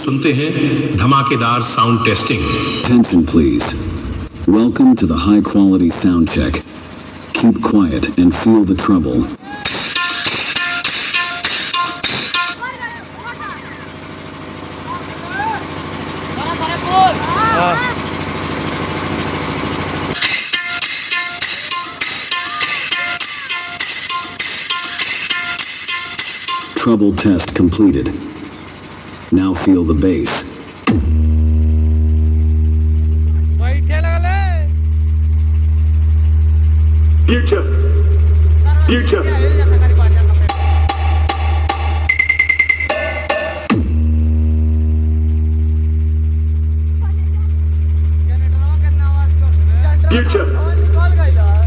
सुनते हैं धमाकेदार sound testing. Attention please. Welcome to the high quality sound check. Keep quiet and feel the trouble. Trouble test completed. Now feel the bass. Future. Future. Future.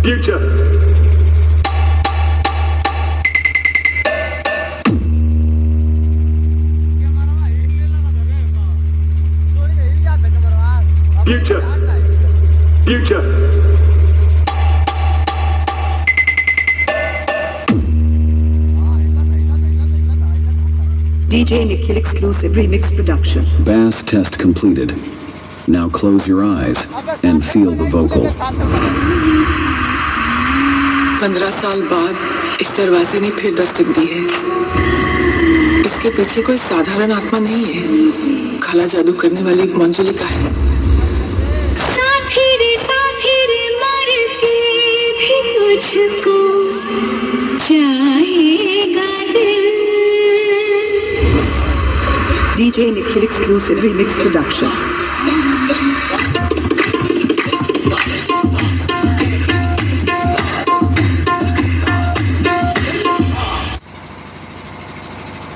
Future. Future. Future. DJ Nikhil exclusive remix production. Bass test completed. Now close your eyes and feel the vocal. 15 साल बाद इस दरवाजे ने फिर दस्तक दी है। इसके पीछे कोई साधारण आत्मा नहीं है, काला जादू करने वाली मंजुलिका है। साथी रे मर के भी मुझको चाहेगा दिल। DJ Nikhil exclusive remix production.